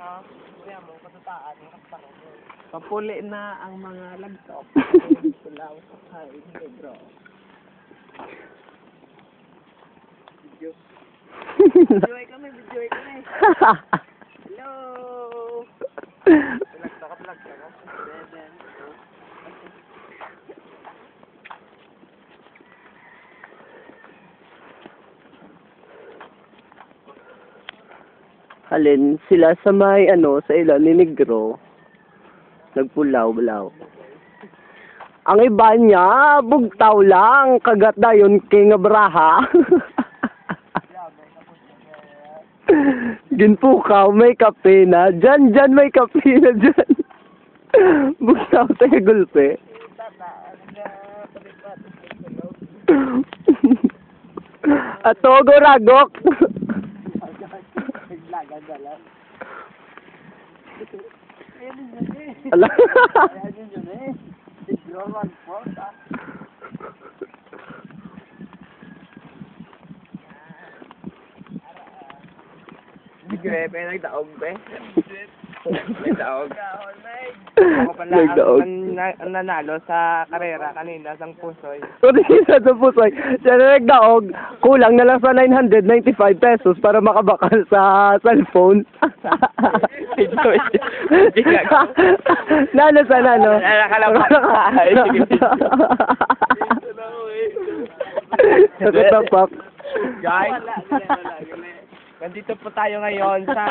Kaya mo, katutaan, yung kaparo mo. Papuli na ang mga lagtok. Sila sa Negro. Video. Videoy kami. Hello! Vlog ka. Halin sila sa may sa ilan ni Negro. Nagpulaw-bulaw. Ang iba niya, bugtaw lang, kagat na yun king braha. Ginpukaw, may kape na. Diyan, may kape na dyan. Bugtaw tayo gulpe. Atogo ragok. Ala. Bigre, pero nagdaog ba? Nagdaog. Ako pala ang nanalo sa karera kanina sa Pusoy. Sa Pusoy. Siya na nagdaog, kulang na lang sa 995 pesos para makabakal sa cellphone. Nalo sa nalo. Sakot ng pop. Guys, nandito po tayo ngayon sa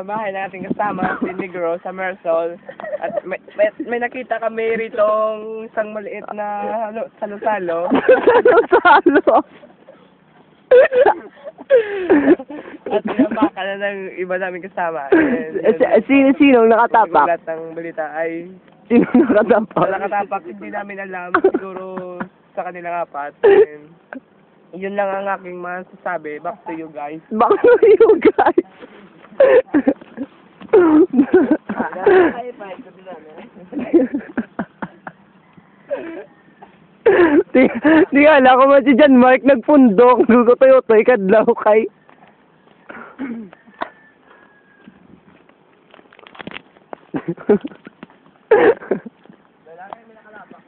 bahay nating kasama si Negro sa Mersol. At may nakita kami ritong isang maliit na salo-salo. Salo-salo. At pinamaka na ng iba namin kasama. Sino nakatapak? Lahat ng balita ay Sino nakatapak? nakatapak, hindi namin alam. Siguro sa kanilang apat. Yun lang ang aking masasabi. Back to you guys. Back to you guys. Di ala ko man si John Mark nagpundok. Gugutoy-utoy kadlaw kay. Lalaki may nakalapak.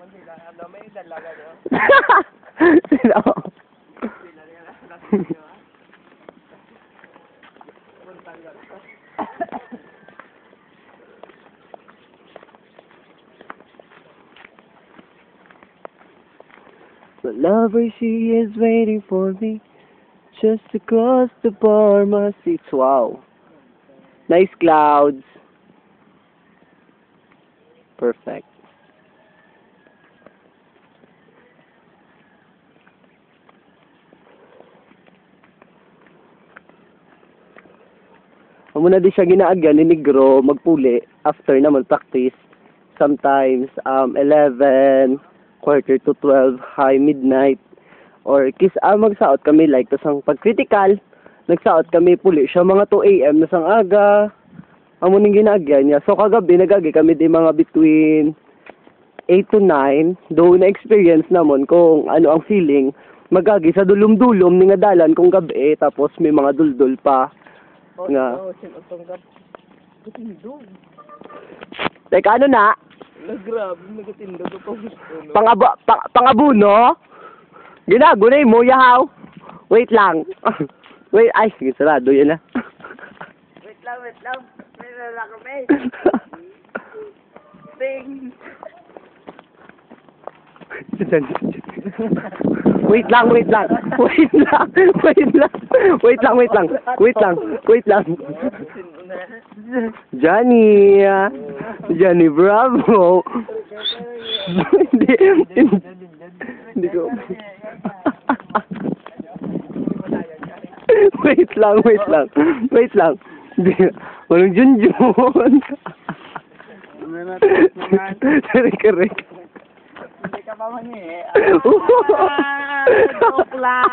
May dalaga nyo. Sino? The lover, she is waiting for me just across the pharmacy. Wow. Nice clouds. Perfect. Muna di siya ginaagyan ni Negro magpuli after na mag-practice. Sometimes 11, quarter to 12, high midnight. Or magsaot kami like tasang pag-critical. Nagsaot kami puli siya mga 2 AM na sang aga. Amo ning ginaagyan niya. So kagabi nagagi kami di mga between 8 to 9. Though na-experience namon kung ano ang feeling. Magagi sa dulum-dulum ni nga dalan kung gabi tapos may mga duldul pa. Nga. Teka, ano na? Grabe, nagatindog ako. Pangabuno? Ginagunay mo, yahaw. Wait lang. Wait, ay, sige, sarado yun na. Wait lang. May lalaki, may. Ting. Wait lang. Johnny Bravo. Hindi ko. Wait lang. Walang Junjun. Correct. Hindi ka pa mangi. Joke lang.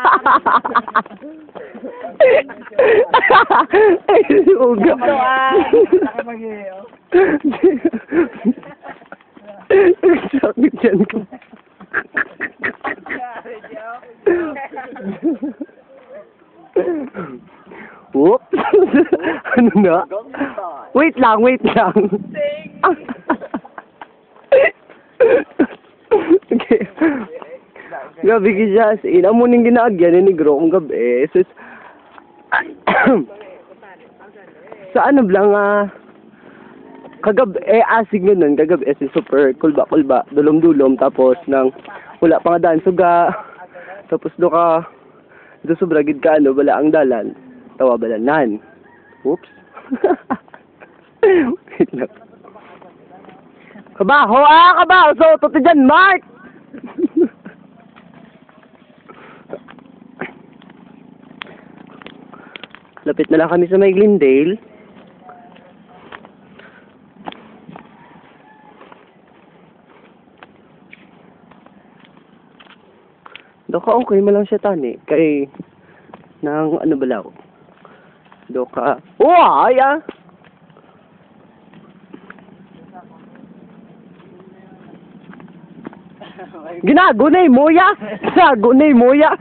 Ay, uga. Sakit dyan ko. Whoops. Ano na? Wait lang, wait lang. Okay. Gabi ka siya. Ina mo nang ginaagyan ni Negro kung gabi. Sus. Sa ano lang kagabi, asig nga nun, kagabi, super kulba-kulba, dulom-dulom, tapos nang wala pa nga daan, suga, tapos do sobragid ka, bala ang dalan, tawa balanan. Oops. Wait lang. Kabaho, kabaho, so, toto dyan, Mark! Lapit na lang kami sa may Glendale. Doka okay mo lang siya tani. Kay nang ano balaw. Doka. Ay Ginagunay mo ya. Ginagunay mo ya.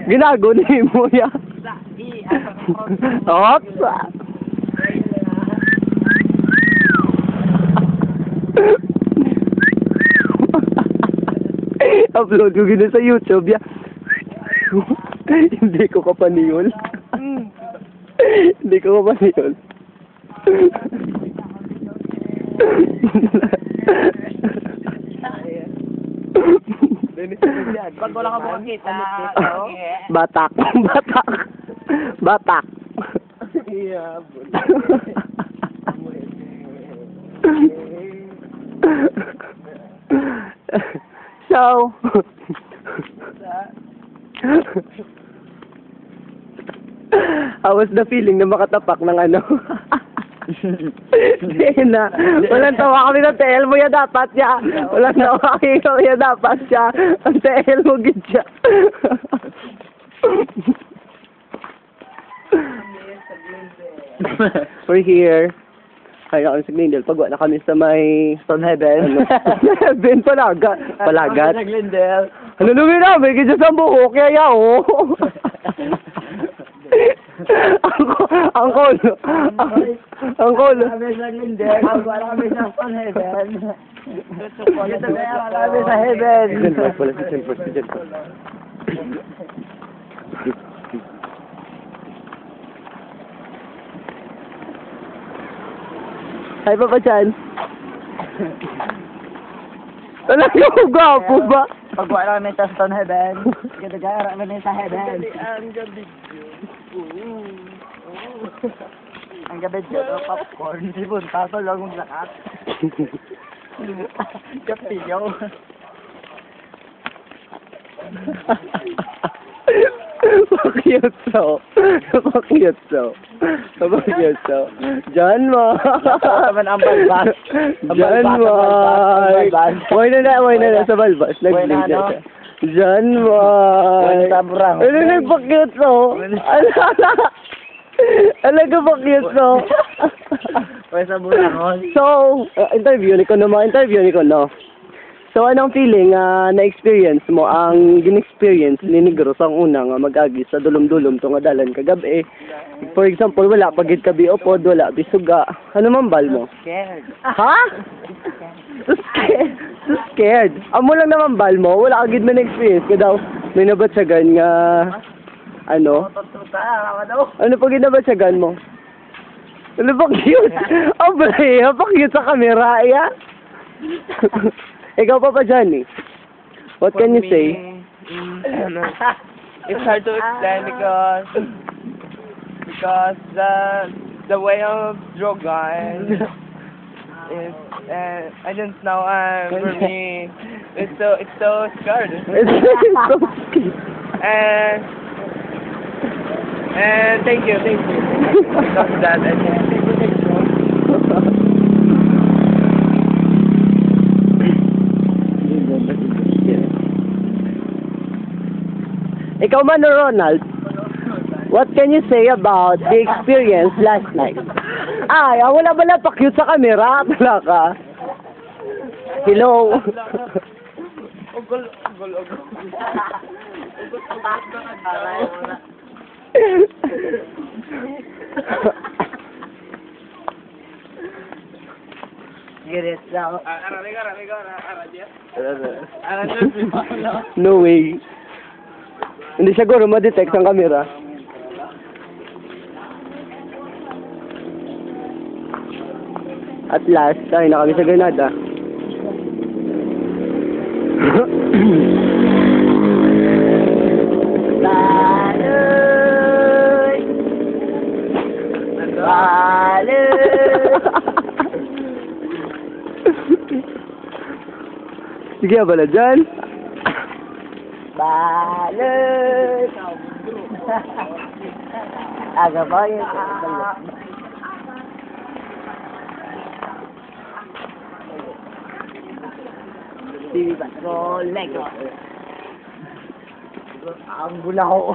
Ginagunay mo ya. Ops. Upload ko gina sa YouTube ya. Hindi ko kapaniyol. Hindi ko kapaniyol. Pag wala ka makakita, Batak. Batak. Batak. yeah, So, how was the feeling na makatapak ng ano? Na, walang tawa kami ng TL mo ya dapat siya. Walang tawa kami ya dapat siya. Ang TL mo gid siya. We're here. Ay, ako sa Glendale. Pagwa na kami sa may Stonehaven. Heaven, palagat. Palagat. Sa Glendale. Ano namin na? May kaya sa buhok. Kaya yao. Ang kolo. Ang kolo. Kami sa Glendale. Pagwa na kami sa Stonehaven. Dito kami sa Heaven. Wala si Jen first. Si Jen first. Hi, Papa Chan. Wala yung gwapo ba? Pagwa na kami sa Stonehaven. Ganda-ganda kami sa Heaven. Ang gabi. Ang gabi dyan, popcorn. Sibon, taso lang yung lakat. Kapilyo. Pakiyotso. Pakiyotso. Pakiyotso. Diyan mo. Naman ang balbas. Diyan mo. Why na sa balbas. Nag-blink na siya. Diyan mo. Sabrang. Ano nagpakiyotso? Alaga pakiyotso. Wala sa burang. So, interview ni ko no. So, anong feeling na-experience mo ang gin-experience ni Negro sa una nga mag-agi sa dulom-dulom to nga dalan kagabi? For example, wala pagid ka biopod, wala bisuga. Ano man bal mo? Scared. Ha? Scared. Amo lang naman bal mo, wala agad man experience ka daw. May nabatsagan nga ano? Ano pag ginabatsagan mo? Ano pa cute? Oh, bray, pa cute sa camera, ya? Ikaw pa dyan eh. What can you say? It's hard to explain because the way of Drogon is I don't know for me it's so scared. It's so cute. And thank you. Because of that, thank you. Ikaw man, Ronald, what can you say about the experience last night? Ay, wala ba pa-cute sa camera? Wala ka. Hello. Ugol. Alis lang. No way. Hindi siguro ma-detect ang camera. At last, tayo na kami sa Granada. Baloy! Baloy! Sige, bala dyan. Baloy! Aga ba yun? TV Patrol, Lego. Ang bulaho.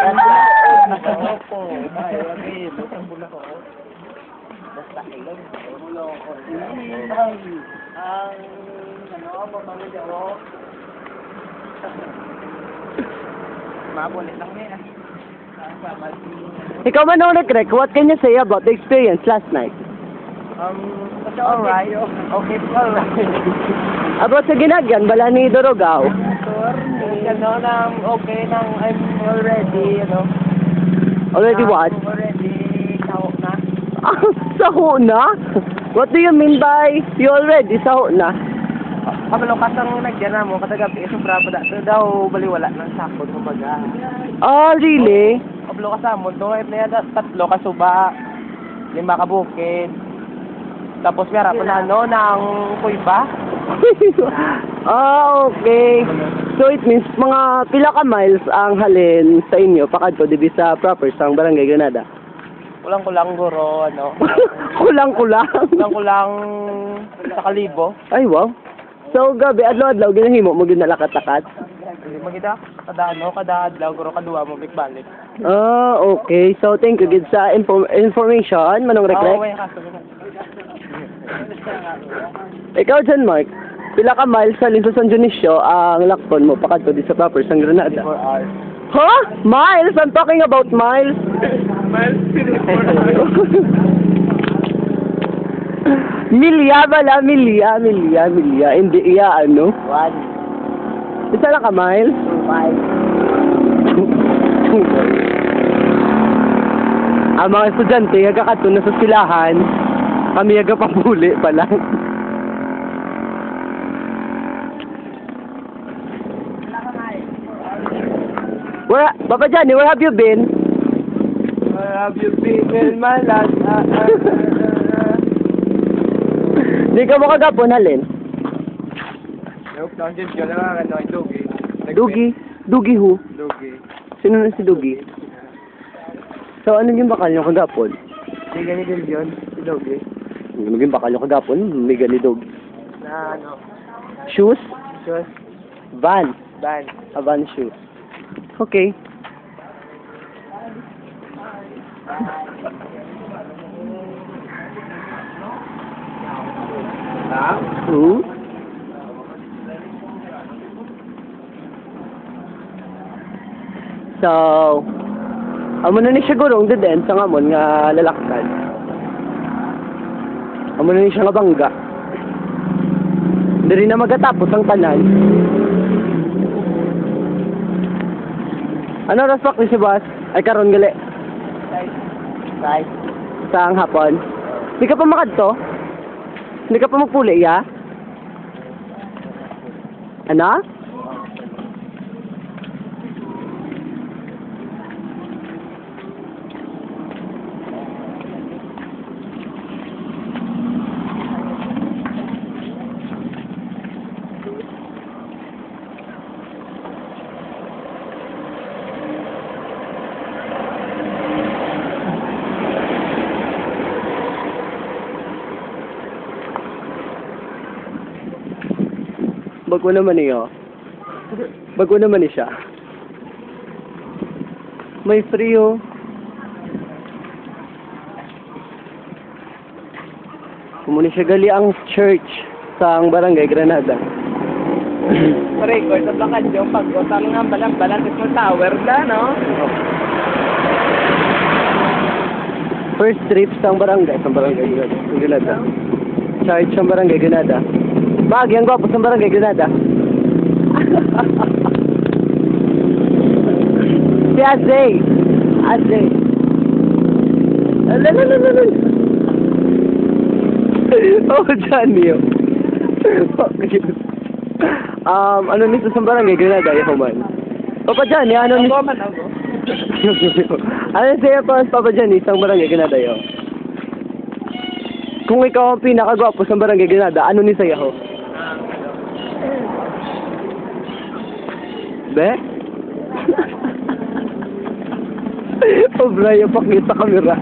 Ang bulaho. Ang bulaho. Basta ilog. Ang bulaho. Ang mamamagod ako. Mabulit lang yan. Ikaw Manong Rek, what can you say about the experience last night? Alright. Okay, alright. About sa ginagyan, bala ni Dorogao. Gano'n ang okay nang I'm already, Already what? Already taho na. Saho na? What do you mean by you already saho na? Kabalo kasang nagyan mo, katagabi, sobra pa daw baliwala ng sakod, kumbaga. Oh, really? Kabalo kasamon, doon na yan, 3 kasuba, 5 kabukid. Tapos meron pa na, ng kuiba. Ah, okay. So it means mga pila ka miles ang halin sa inyo pakadto dibi sa proper sang Barangay Granada. Kulang-kulang guro, Kulang-kulang. Kulang-kulang sa kalibo. Ay, wow. So gabi adlaw-adlaw ginahimo mo gyud nalakat-takat. Hindi magita, kada adlaw, guro kaduwa mo balik. Ah, okay. So thank you gid sa information Manong Rek. May kaso. Ikaw dyan, Mark. Pila ka miles sa Linso San Dionisio ang lakton mo pakadto di sa proper sang Granada. 4 hours. Huh? Miles? I'm talking about miles. Milya bala, milya. Hindi iya, 1, Isa lang ka miles? 5. Ang mga estudyante, nagkakato na sa silahan. Kami nagkapapuli pa lang. Papa Johnny, where have you been? Where have you been in my life? Hindi ka mo kagapon, halin? Nope, nandiyan ka lang, Dugi. Dugi who? Dugi. Sino na si Dugi? So, ano yung bakal nyo kagapon? Hindi ganito yun, si Dugi. Ano yung bakal nyo kagapon? May gani Dugi. Na Shoes? Just Van. ban. A van shoes. Okay. Hmm? So, amo na ni siya gurong deden sa ngamon nga lalakad. Amo na ni siya nga bangga. Hindi rin na magatapos ang tanan. Ano oras pa si boss? Ay karon gali. Right. Sa ang hapon. Hindi ka pa makadto? Hindi ka pa magpuli, ya? Ano? Bago naman niyo. Bago naman ni siya. May frio. Kumuni siya gali ang church sa ang Barangay Granada. Record sa plakan yung pag-utang nga balang-balang sa tower da, no? First trip sa ang Barangay Granada. Charge sa Barangay Granada. Magi, ang gwapo sa Barangay Granada. Si Azay. Azay. Alalalala. Oh, Johnny. Ano nito sa Barangay Granada, Yahuman? Papa Johnny, ano nito? Ano sa'yo pa, Papa Johnny, isang Barangay Granada, yo? Kung ikaw ang pinakagwapo sa Barangay Granada, ano ni sa'yo ho? Be? Oh, Brian, pakita kamera.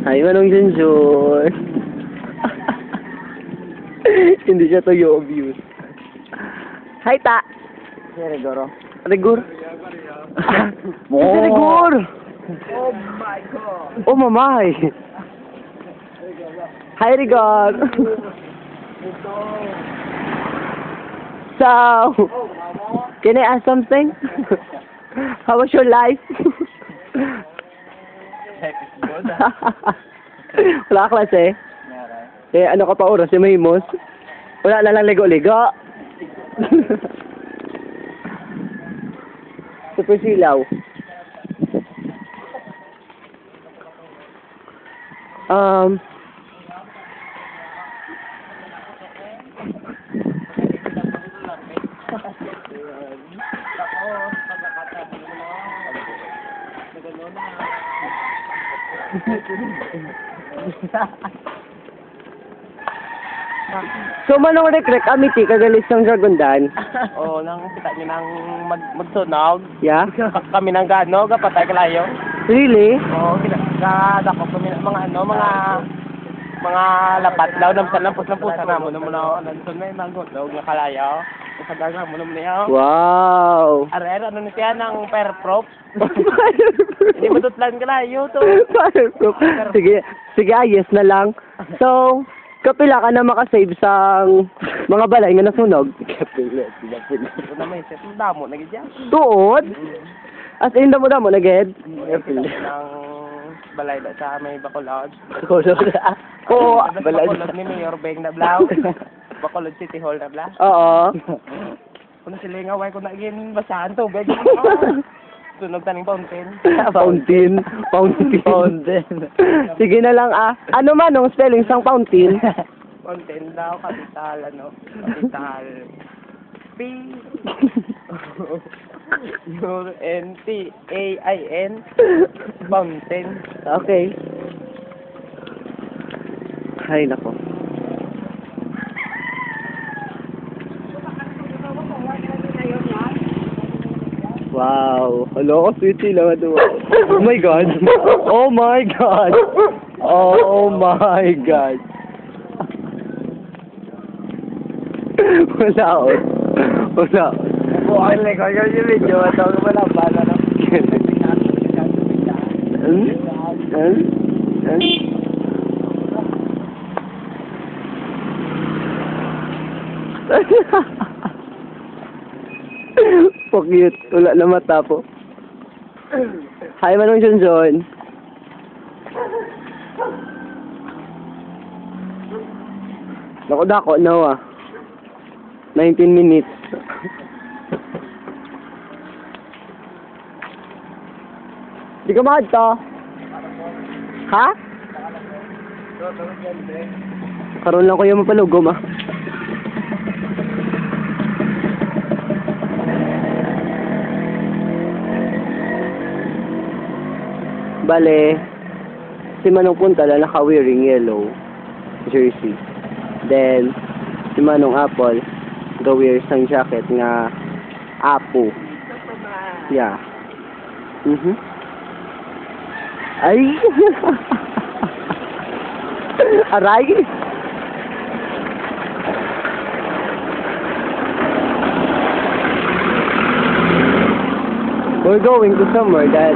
Hi, Manong Junjun. Hindi siya to yung abuse. Hi, Ta. Rigoro. Rigor. Oh. Rigor. Oh my God. Oh, mamay. Hi, Rigor. So, can I ask something? How was your life? Wala ka klase? Eh, ano ka pa oras? Si Mahimos? Wala na lang ligo-ligo. Super silaw. So, manong rek-rek amiti kagalis ng Dragondan? Oo, nang kita niyo nang magsunog. Yeah? Kami nang gano, kapatay kalayo. Really? Oo, dako kami ng mga lapat daw nang pusa na mo na nanton may mangot daw nga kalayo. Kasadaga mo naman niya. Wow! Are ano ni siya ng fireproof? Hindi matutlan kalayo to. Fireproof. Sige, yes na lang. So, kapila ka na makasave sa mga balay nga nasunog. Kapila. Una may set damo na gid yan. Tuod? As in, damo-damo na gid? Kapila ng balay da sa may Bacolod. Oo, Bacolod ni Mayor Beng na blaw. Bacolod City Hall na blaw. Oo. Kung sila nga way ko na gin basahan tubig. Tunog taning fountain. Fountain. Sige na lang Ano man ang spelling sang fountain? Fountain daw, kapital, kapital. P. U-N-T-A-I-N. Fountain. Okay. Ay, nako. Wow. Hello, sweetie lang ito. Oh my God. Oh my God. Oh my God. Wala. Okay, like, yung video, ito ko wala bala na. Pag-cute. Wala na mata po. Hi, Manong Junjun. Dako-dako na 19 minutes. Di ka mahad to? Ha? Karoon lang ko yung mapalugom Bale, si Manong Punta lang naka-wearing yellow jersey. Then, si Manong Apple ga-wear sang jacket nga Apo. Yeah. Ay! Aray! We're going to somewhere that